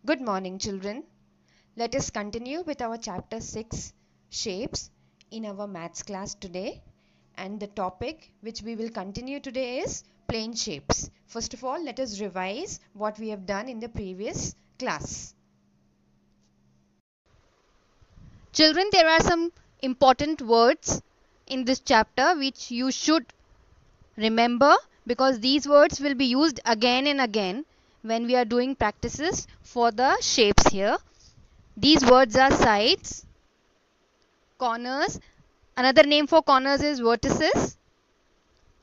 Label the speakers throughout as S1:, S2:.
S1: Good morning, children. Let us continue with our chapter 6 shapes in our maths class today. And the topic which we will continue today is plane shapes. First of all, let us revise what we have done in the previous class.
S2: Children, there are some important words in this chapter which you should remember because these words will be used again and again when we are doing practices for the shapes here. These words are sides, corners. Another name for corners is vertices,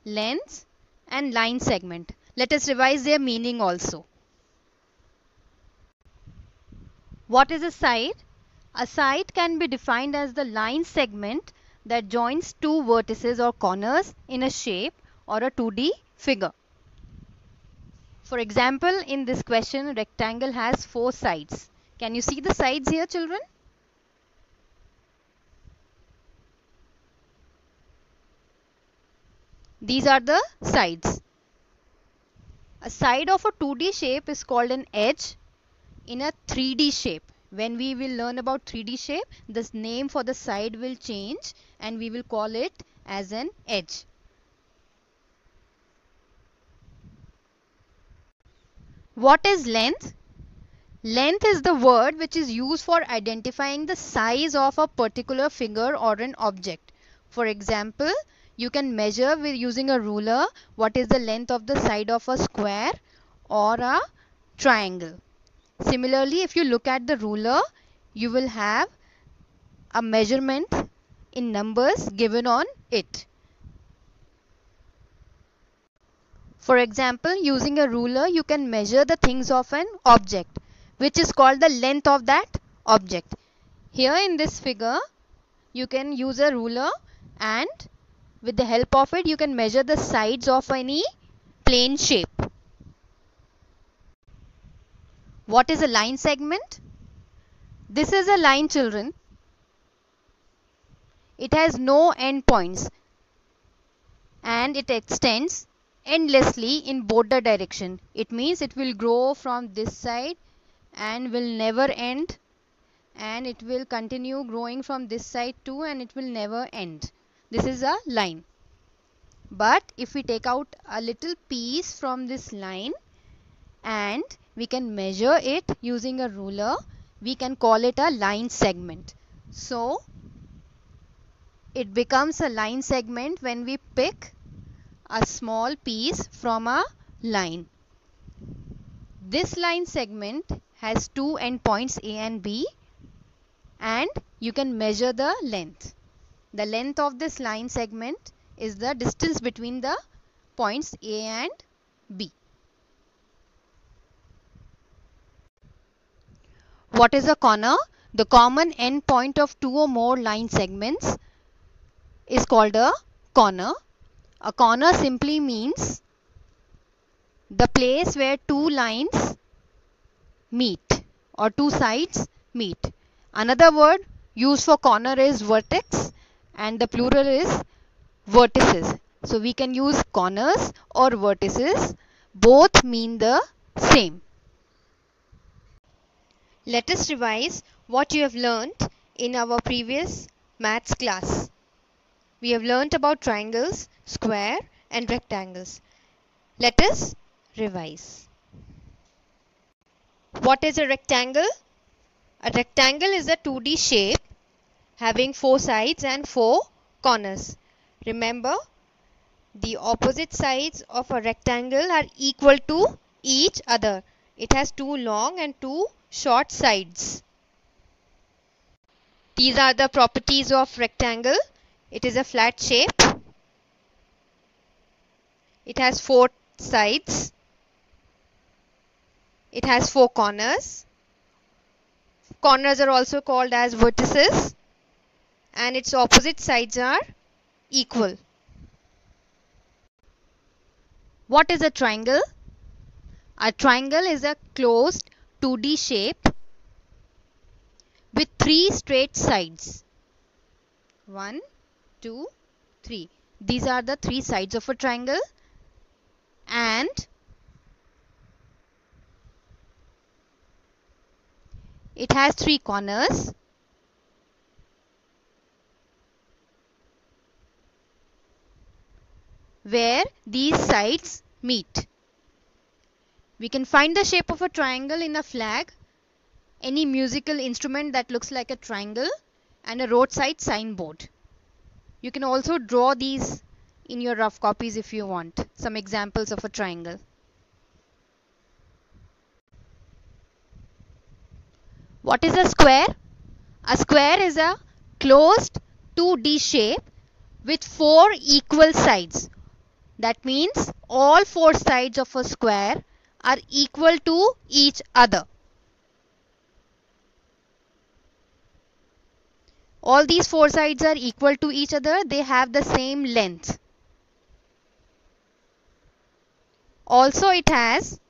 S2: lengths, and line segment. Let us revise their meaning also. What is a side? A side can be defined as the line segment that joins two vertices or corners in a shape or a 2D figure. For example, in this question, rectangle has 4 sides. Can you see the sides here, children? These are the sides. A side of a 2D shape is called an edge in a 3D shape. When we will learn about 3D shape, this name for the side will change and we will call it as an edge. What is length? Length is the word which is used for identifying the size of a particular figure or an object. For example, you can measure with using a ruler what is the length of the side of a square or a triangle. Similarly, if you look at the ruler, you will have a measurement in numbers given on it. For example, using a ruler, you can measure the things of an object, which is called the length of that object. Here in this figure, you can use a ruler and with the help of it, you can measure the sides of any plane shape. What is a line segment? This is a line, children. It has no endpoints and it extends endlessly in both the direction. It means it will grow from this side and will never end, and it will continue growing from this side too and it will never end. This is a line. But if we take out a little piece from this line and we can measure it using a ruler, we can call it a line segment. So it becomes a line segment when we pick a small piece from a line. This line segment has two endpoints A and B, and you can measure the length. The length of this line segment is the distance between the points A and B. What is a corner? The common end point of two or more line segments is called a corner. A corner simply means the place where two lines meet or two sides meet. Another word used for corner is vertex and the plural is vertices. So we can use corners or vertices. Both mean the same. Let us revise what you have learnt in our previous maths class. We have learnt about triangles, square and rectangles. Let us revise. What is a rectangle? A rectangle is a 2D shape having 4 sides and 4 corners. Remember, the opposite sides of a rectangle are equal to each other. It has 2 long and 2 short sides. These are the properties of rectangle. It is a flat shape. It has 4 sides. It has 4 corners. Corners are also called as vertices, and its opposite sides are equal. What is a triangle? A triangle is a closed 2D shape with 3 straight sides. 1, 2, 3. These are the 3 sides of a triangle, and It has 3 corners. Where these sides meet. We can find the shape of a triangle in a flag, any musical instrument that looks like a triangle, and a roadside signboard. You can also draw these in your rough copies if you want. Some examples of a triangle. What is a square? A square is a closed 2D shape with 4 equal sides. That means all 4 sides of a square are equal to each other. All these 4 sides are equal to each other. They have the same length. Also, it has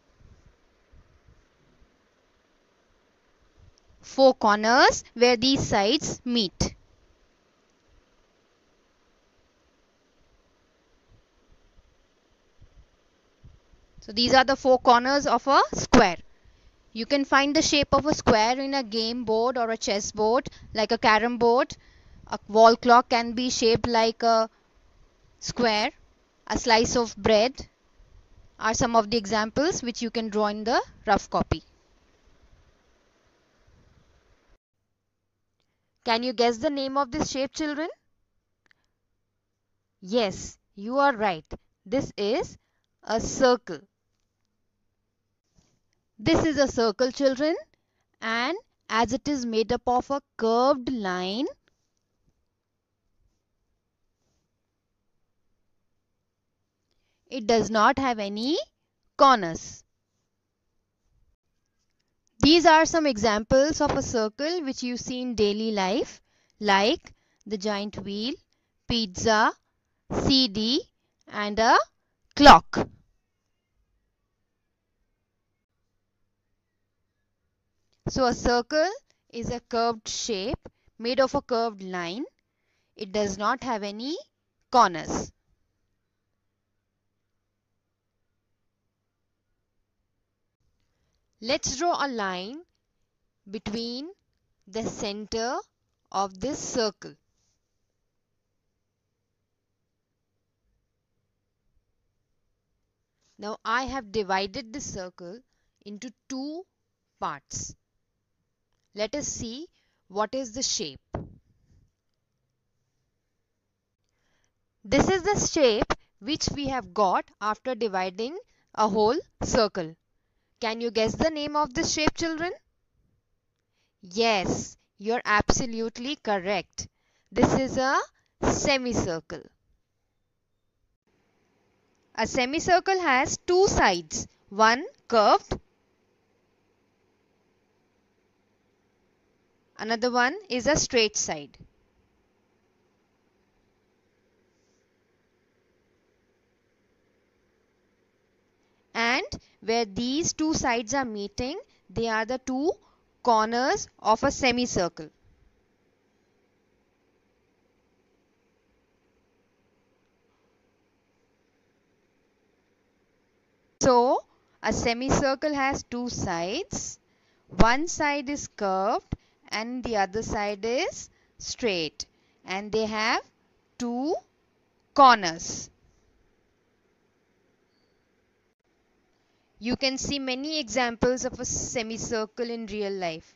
S2: 4 corners where these sides meet. So these are the 4 corners of a square. You can find the shape of a square in a game board or a chess board, like a carom board. A wall clock can be shaped like a square. A slice of bread are some of the examples which you can draw in the rough copy. Can you guess the name of this shape, children? Yes, you are right. This is a circle. This is a circle, children, and as it is made up of a curved line, it does not have any corners. These are some examples of a circle which you see in daily life, like the giant wheel, pizza, CD, and a clock. So a circle is a curved shape made of a curved line. It does not have any corners. Let's draw a line between the center of this circle. Now I have divided this circle into 2 parts. Let us see what is the shape. This is the shape which we have got after dividing a whole circle. Can you guess the name of this shape, children? Yes, you're absolutely correct. This is a semicircle. A semicircle has 2 sides, one curved, another one is a straight side. And where these 2 sides are meeting, they are the 2 corners of a semicircle. So, a semicircle has 2 sides. One side is curved and the other side is straight. And they have 2 corners. You can see many examples of a semicircle in real life.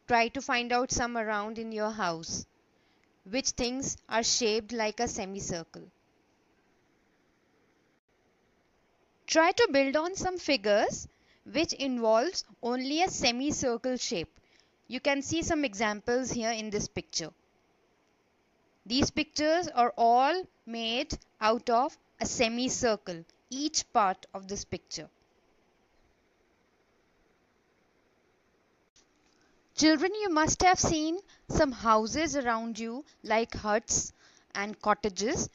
S2: Try to find out some around in your house. Which things are shaped like a semicircle? Try to build on some figures which involves only a semicircle shape. You can see some examples here in this picture. These pictures are all made out of a semicircle, each part of this picture. Children, you must have seen some houses around you like huts and cottages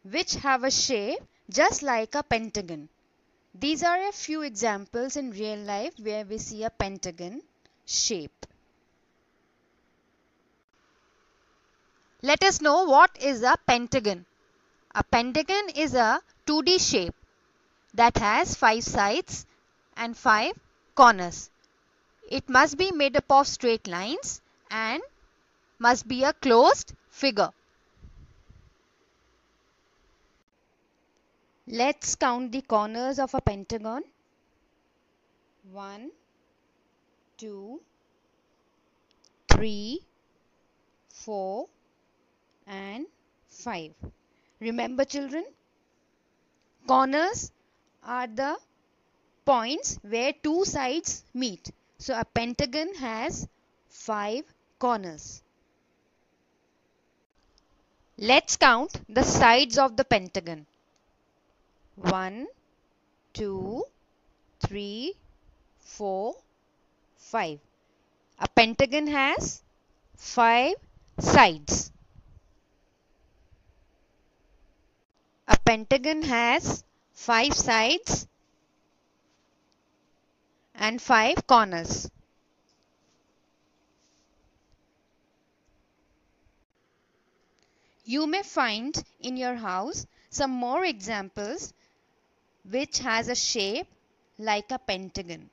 S2: which have a shape just like a pentagon. These are a few examples in real life where we see a pentagon shape. Let us know what is a pentagon. A pentagon is a 2D shape that has 5 sides and 5 corners. It must be made up of straight lines and must be a closed figure.
S1: Let's count the corners of a pentagon. 1, 2, 3, 4 and 5. Remember children, corners are the points where two sides meet. So a pentagon has 5 corners. Let's count the sides of the pentagon. 1, 2, 3, 4, 5. A pentagon has 5 sides. A pentagon has 5 sides and 5 corners. You may find in your house some more examples which has a shape like a pentagon.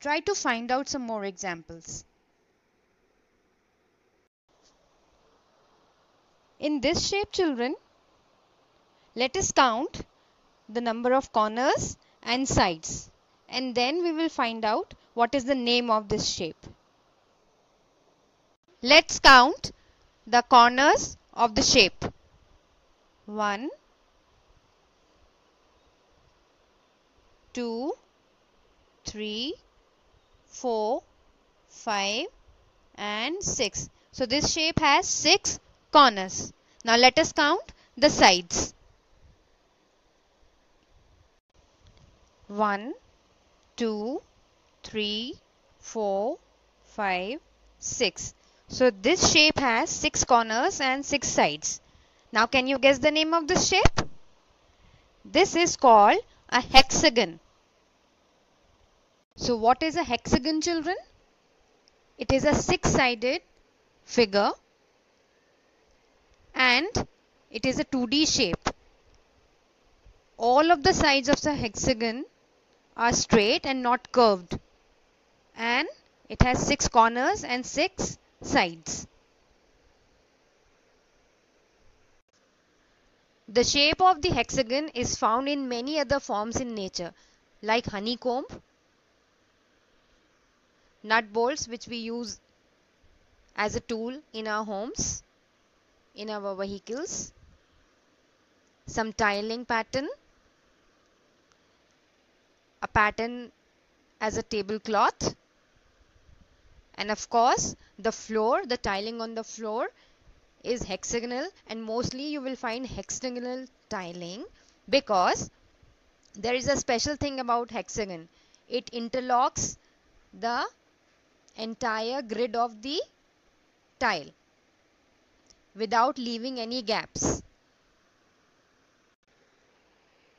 S1: Try to find out some more examples. In this shape, children, let us count the number of corners and sides, and then we will find out what is the name of this shape. Let's count the corners of the shape. 1, 2, 3, 4, 5 and 6. So this shape has 6 corners. Now let us count the sides. 1, 2, 3, 4, 5, 6. So this shape has 6 corners and 6 sides. Now can you guess the name of this shape? This is called a hexagon. So what is a hexagon, children? It is a 6-sided figure and it is a 2D shape. All of the sides of the hexagon are straight and not curved, and it has 6 corners and 6 sides. The shape of the hexagon is found in many other forms in nature, like honeycomb, nut bolts which we use as a tool in our homes, in our vehicles, some tiling pattern, a pattern as a tablecloth, and of course the floor, the tiling on the floor is hexagonal, and mostly you will find hexagonal tiling because there is a special thing about hexagon. It interlocks the entire grid of the tile without leaving any gaps.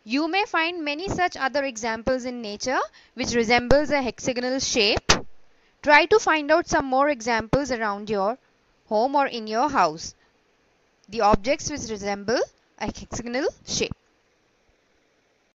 S1: You may find many such other examples in nature which resembles a hexagonal shape. Try to find out some more examples around your home or in your house. The objects which resemble a hexagonal shape.